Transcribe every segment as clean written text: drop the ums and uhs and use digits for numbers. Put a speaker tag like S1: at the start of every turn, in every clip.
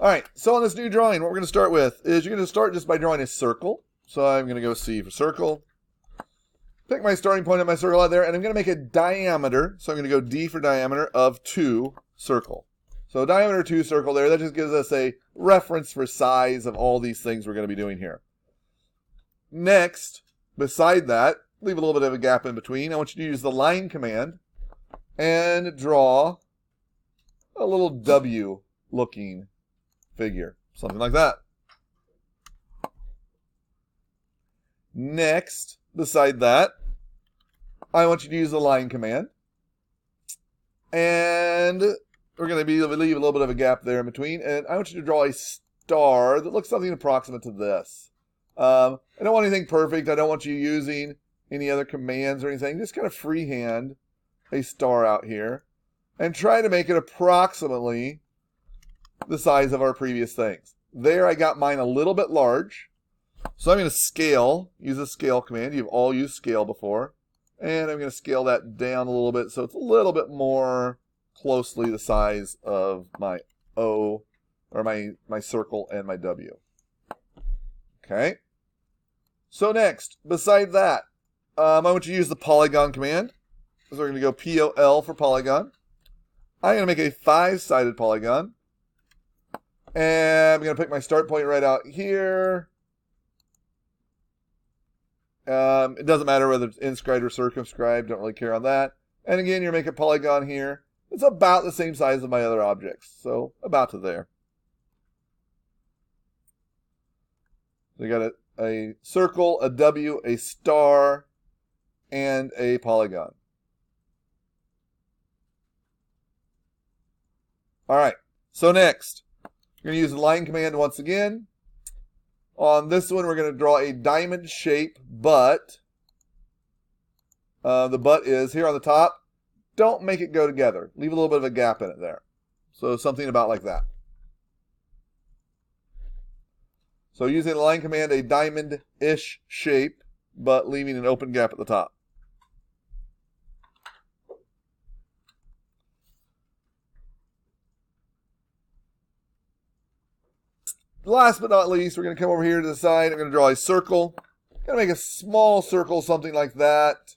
S1: All right, so on this new drawing, what we're going to start with is you're going to start just by drawing a circle. So I'm going to go C for circle. Pick my starting point of my circle out there, and I'm going to make a diameter. So I'm going to go D for diameter of 2 circle. So diameter 2 circle there, that just gives us a reference for size of all these things we're going to be doing here. Next, beside that, leave a little bit of a gap in between. I want you to use the line command and draw a little W looking figure, something like that. Next, beside that, I want you to use the line command, and we're going to leave a little bit of a gap there in between, and I want you to draw a star that looks something approximate to this. I don't want anything perfect. I don't want you using any other commands or anything. Just kind of freehand a star out here and try to make it approximately the size of our previous things. There I got mine a little bit large. So I'm going to scale, use the scale command. You've all used scale before. And I'm going to scale that down a little bit so it's a little bit more closely the size of my O, or my circle and my W. Okay. So next, beside that, I want you to use the polygon command. So we're going to go POL for polygon. I'm going to make a 5-sided polygon. And I'm going to pick my start point right out here. It doesn't matter whether it's inscribed or circumscribed. Don't really care on that. And again, you're making a polygon here. It's about the same size as my other objects. So about to there. So you got a circle, a W, a star, and a polygon. All right. So next, you're going to use the line command once again. On this one, we're going to draw a diamond shape butt. The butt is here on the top. Don't make it go together. Leave a little bit of a gap in it there. So something about like that. So using the line command, a diamond-ish shape, but leaving an open gap at the top. Last but not least, we're going to come over here to the side. I'm going to draw a circle. I'm going to make a small circle, something like that.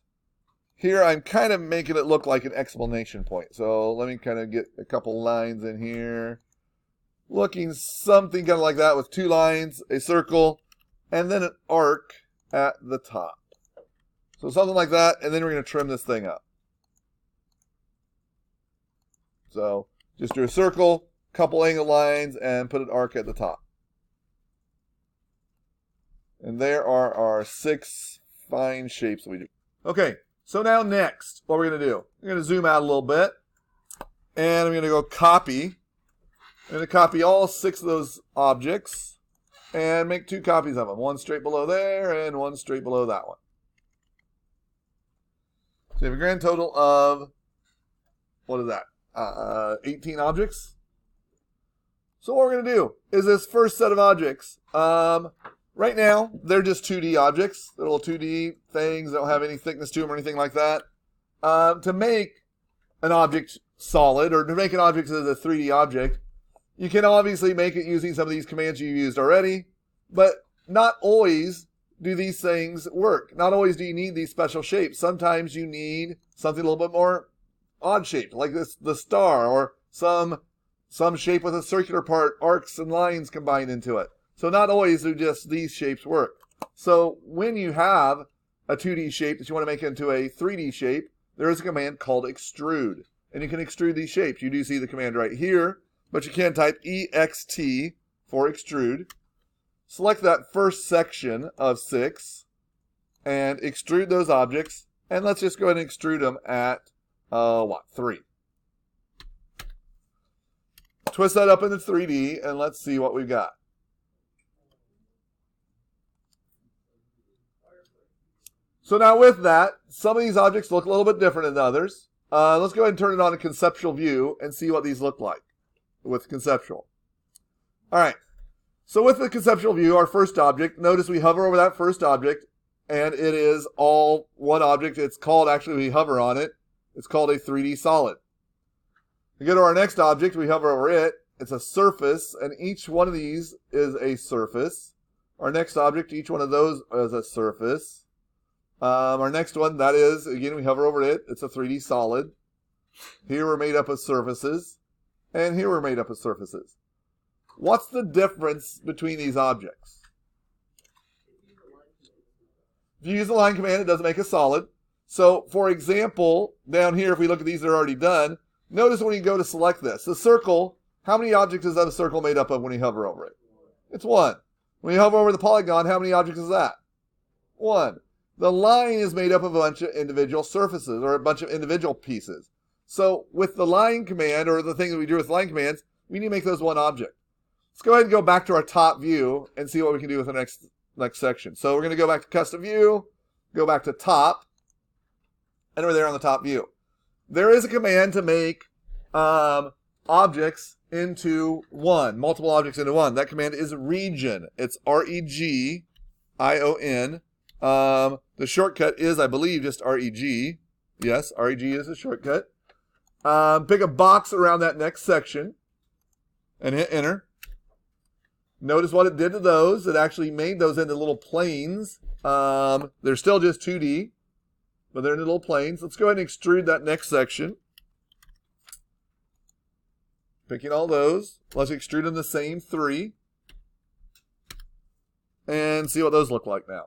S1: Here, I'm kind of making it look like an exclamation point. So let me kind of get a couple lines in here. Looking something kind of like that with 2 lines, a circle, and then an arc at the top. So something like that, and then we're going to trim this thing up. So just do a circle, couple angle lines, and put an arc at the top. And there are our 6 fine shapes we do. Okay, so now next, what we're going to do, I'm going to zoom out a little bit, and I'm going to go copy. I'm going to copy all 6 of those objects and make 2 copies of them. One straight below there and one straight below that one. So you have a grand total of, what is that, 18 objects? So what we're going to do is this first set of objects, right now, they're just 2D objects. They're little 2D things. They don't have any thickness to them or anything like that. To make an object solid, or to make an object as a 3D object, you can obviously make it using some of these commands you used already, but not always do these things work. Not always do you need these special shapes. Sometimes you need something a little bit more odd shaped, like this, the star, or some shape with a circular part, arcs and lines combined into it. So not always do just these shapes work. So when you have a 2D shape that you want to make into a 3D shape, there is a command called extrude. And you can extrude these shapes. You do see the command right here, but you can type EXT for extrude. Select that first section of 6 and extrude those objects. And let's just go ahead and extrude them at, 3. Twist that up into 3D, and let's see what we've got. So now with that, some of these objects look a little bit different than others. Let's go ahead and turn it on a conceptual view and see what these look like with conceptual. All right. So with the conceptual view, our first object, notice we hover over that first object, and it is all one object. It's called, actually, we hover on it. It's called a 3D solid. We go to our next object, we hover over it, it's a surface, and each one of these is a surface. Our next object, each one of those is a surface. Our next one, that is, again, we hover over it. It's a 3D solid. Here we're made up of surfaces, and here we're made up of surfaces. What's the difference between these objects? If you use the line command, it doesn't make a solid. So, for example, down here, if we look at these that are already done, notice when you go to select this, the circle, how many objects is that a circle made up of when you hover over it? It's one. When you hover over the polygon, how many objects is that? One. The line is made up of a bunch of individual surfaces, or a bunch of individual pieces. So, with the line command, or the thing that we do with line commands, we need to make those one object. Let's go ahead and go back to our top view and see what we can do with the next section. So we're going to go back to custom view, go back to top, and we're there on the top view. There is a command to make objects into one, multiple objects into one. That command is region. It's REGION. The shortcut is, I believe, just REG. Yes, REG is a shortcut. Pick a box around that next section and hit enter. Notice what it did to those. It actually made those into little planes. They're still just 2D, but they're into little planes. Let's go ahead and extrude that next section. Picking all those. Let's extrude them the same 3. And see what those look like now.